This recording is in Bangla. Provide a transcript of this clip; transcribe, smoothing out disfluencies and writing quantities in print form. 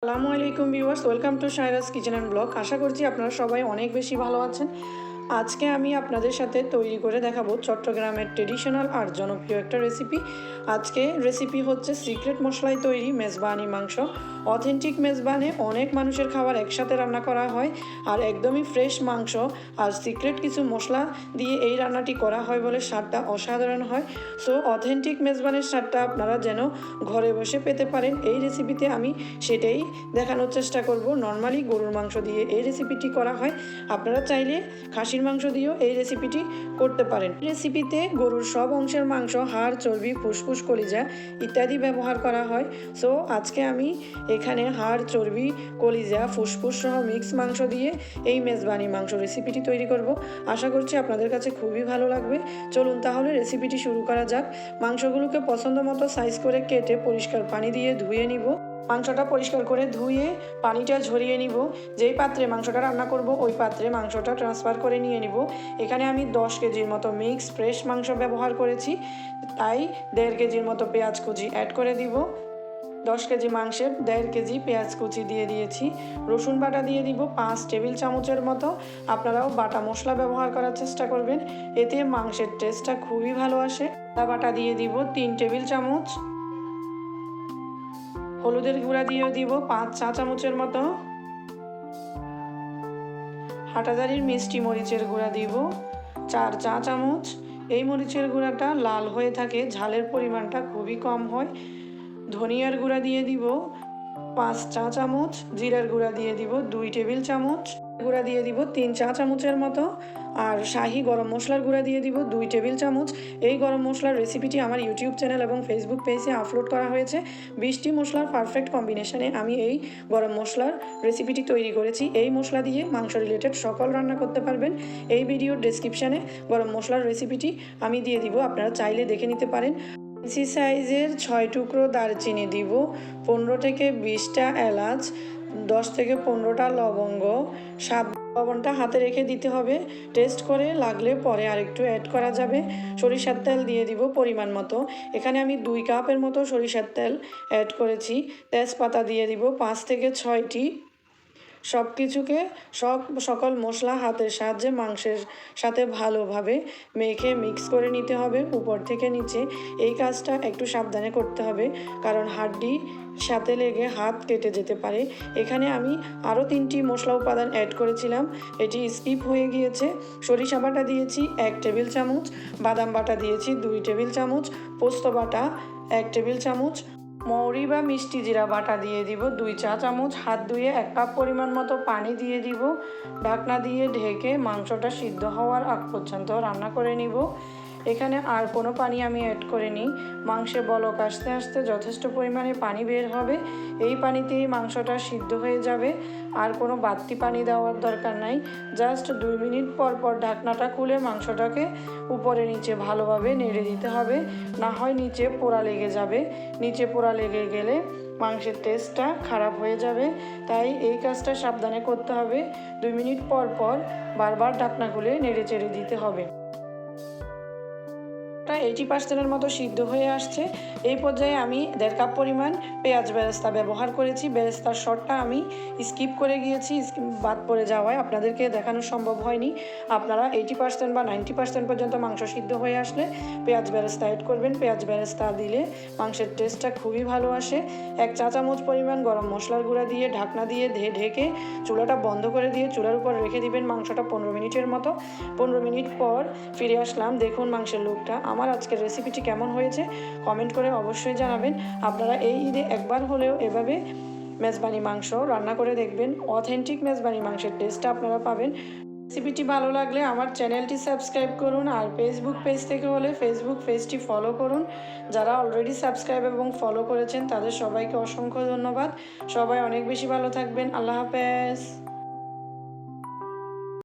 আসসালামু আলাইকুম viewers, welcome to Shairaz kitchen and blog. আশা করছি আপনারা সবাই অনেক বেশি ভালো আছেন। আজকে আমি আপনাদের সাথে তৈরি করে দেখাবো চট্টগ্রামের ট্রেডিশনাল আর জনপ্রিয় একটা রেসিপি। আজকে রেসিপি হচ্ছে সিক্রেট মশলায় তৈরি মেজবানি মাংস। অথেন্টিক মেজবানে অনেক মানুষের খাবার একসাথে রান্না করা হয়, আর একদমই ফ্রেশ মাংস আর সিক্রেট কিছু মশলা দিয়ে এই রান্নাটি করা হয় বলে স্বাদটা অসাধারণ হয়। সো অথেন্টিক মেজবানের স্বাদটা আপনারা যেন ঘরে বসে পেতে পারেন, এই রেসিপিতে আমি সেটাই দেখানোর চেষ্টা করব। নর্মালি গরুর মাংস দিয়ে এই রেসিপিটি করা হয়, আপনারা চাইলে খাসির মাংস দিয়েও এই রেসিপিটি করতে পারেন। রেসিপিতে গরুর সব অংশের মাংস, হাড়, চর্বি, ফুসফুস, কলিজা ইত্যাদি ব্যবহার করা হয়। সো আজকে আমি এখানে হাড়, চর্বি, কলিজা, ফুসফুস সহ মিক্স মাংস দিয়ে এই মেজবানি মাংস রেসিপিটি তৈরি করব। আশা করছি আপনাদের কাছে খুবই ভালো লাগবে। চলুন তাহলে রেসিপিটি শুরু করা যাক। মাংসগুলোকে পছন্দ মতো সাইজ করে কেটে পরিষ্কার পানি দিয়ে ধুয়ে নিব। মাংসটা পরিষ্কার করে ধুয়ে পানিটা ঝরিয়ে নিব। যেই পাত্রে মাংসটা রান্না করব ওই পাত্রে মাংসটা ট্রান্সফার করে নিয়ে নিব। এখানে আমি 10 কেজির মতো মিক্স ফ্রেশ মাংস ব্যবহার করেছি, তাই 1.5 কেজির মতো পেঁয়াজ কুচি অ্যাড করে দিব। 10 কেজি মাংসের 1.5 কেজি পেঁয়াজ কুচি দিয়ে দিয়েছি। রসুন বাটা দিয়ে দিব 5 টেবিল চামচের মতো। আপনারাও বাটা মশলা ব্যবহার করার চেষ্টা করবেন, এতে মাংসের টেস্টটা খুবই ভালো আসে। আদা বাটা দিয়ে দিব 3 টেবিল চামচ। হলুদের গুঁড়া দিয়ে দিব 5 চা চামচের মতো। হাটাজারির মিষ্টি মরিচের গুঁড়া দিব 4 চা চামচ। এই মরিচের গুঁড়াটা লাল হয়ে থাকে, ঝালের পরিমাণটা খুবই কম হয়। ধনিয়ার গুঁড়া দিয়ে দিব 5 চা চামচ। জিরার গুঁড়া দিয়ে দিব 2 টেবিল চামচ। গুঁড়া দিয়ে দিব 3 চা চামচের মতো। আর শাহি গরম মশলার গুঁড়া দিয়ে দিব 2 টেবিল চামচ। এই গরম মশলার রেসিপিটি আমার ইউটিউব চ্যানেল এবং ফেসবুক পেজে আপলোড করা হয়েছে। 20টি মশলার পারফেক্ট কম্বিনেশনে আমি এই গরম মশলার রেসিপিটি তৈরি করেছি। এই মশলা দিয়ে মাংস রিলেটেড সকল রান্না করতে পারবেন। এই ভিডিওর ডেসক্রিপশানে গরম মশলার রেসিপিটি আমি দিয়ে দিব, আপনারা চাইলে দেখে নিতে পারেন। ইঞ্চি সাইজের 6 টুকরো দারচিনি দিব, 15 থেকে 20টা এলাচ, 10 থেকে 15টা লবঙ্গ, স্বাদ লবণটা হাতে রেখে দিতে হবে, টেস্ট করে লাগলে পরে আরেকটু অ্যাড করা যাবে। সরিষার তেল দিয়ে দিব পরিমাণ মতো। এখানে আমি 2 কাপের মতো সরিষার তেল অ্যাড করেছি। তেজপাতা দিয়ে দিব 5 থেকে 6টি। সব কিছুকে সকল মশলা হাতের সাহায্যে মাংসের সাথে ভালোভাবে মেখে মিক্স করে নিতে হবে উপর থেকে নিচে। এই কাজটা একটু সাবধানে করতে হবে, কারণ হাড্ডি সাথে লেগে হাত কেটে যেতে পারে। এখানে আমি আরও 3টি মশলা উপাদান অ্যাড করেছিলাম, এটি স্কিপ হয়ে গিয়েছে। সরিষা বাটা দিয়েছি 1 টেবিল চামচ, বাদাম বাটা দিয়েছি 2 টেবিল চামচ, পোস্ত বাটা 1 টেবিল চামচ, মৌরি বা মিষ্টি জিরা বাটা দিয়ে দিব 2 চা চামচ। হাত ধুয়ে 1 কাপ পরিমাণ মতো পানি দিয়ে দিব। ঢাকনা দিয়ে ঢেকে মাংসটা সিদ্ধ হওয়ার আগ পর্যন্ত রান্না করে নিব। এখানে আর কোনো পানি আমি অ্যাড করিনি। মাংসে বলক আসতে আসতে যথেষ্ট পরিমাণে পানি বের হবে, এই পানিতেই মাংসটা সিদ্ধ হয়ে যাবে। আর কোনো বাড়তি পানি দেওয়ার দরকার নাই। জাস্ট 2 মিনিট পর পর ঢাকনাটা খুলে মাংসটাকে উপরে নিচে ভালোভাবে নেড়ে দিতে হবে, না হয় নিচে পোড়া লেগে যাবে। নিচে পোড়া লেগে গেলে মাংসের টেস্টটা খারাপ হয়ে যাবে, তাই এই কাজটা সাবধানে করতে হবে। 2 মিনিট পর পর বারবার ঢাকনা খুলে নেড়ে চেড়ে দিতে হবে। 80% মতো সিদ্ধ হয়ে আসছে। এই পর্যায়ে আমি 1.5 কাপ পরিমাণ পেঁয়াজ বেরেস্তা ব্যবহার করেছি। বেরেস্তার শটটা আমি স্কিপ করে গিয়েছি, বাদ পড়ে যাওয়ায় আপনাদেরকে দেখানো সম্ভব হয়নি। আপনারা 80% বা 90% পর্যন্ত মাংস সিদ্ধ হয়ে আসলে পেঁয়াজ বেরেস্তা অ্যাড করবেন। পেঁয়াজ বেরেস্তা দিলে মাংসের টেস্টটা খুবই ভালো আসে। 1 চা চামচ পরিমাণ গরম মশলার গুঁড়া দিয়ে ঢাকনা দিয়ে ঢেকে চুলাটা বন্ধ করে দিয়ে চুলার উপর রেখে দিবেন মাংসটা 15 মিনিটের মতো। 15 মিনিট পর ফিরে আসলাম। দেখুন মাংসের লুকটা। আমার আজকের রেসিপিটি কেমন হয়েছে কমেন্ট করে অবশ্যই জানাবেন। আপনারা এই ঈদে একবার হলেও এভাবে মেজবানি মাংস রান্না করে দেখবেন। অথেন্টিক মেজবানি মাংসের টেস্টটা আপনারা পাবেন। রেসিপিটি ভালো লাগলে আমার চ্যানেলটি সাবস্ক্রাইব করুন, আর ফেসবুক পেজ থেকে হলে ফেসবুক পেজটি ফলো করুন। যারা অলরেডি সাবস্ক্রাইব এবং ফলো করেছেন তাদের সবাইকে অসংখ্য ধন্যবাদ। সবাই অনেক বেশি ভালো থাকবেন। আল্লাহ হাফেজ।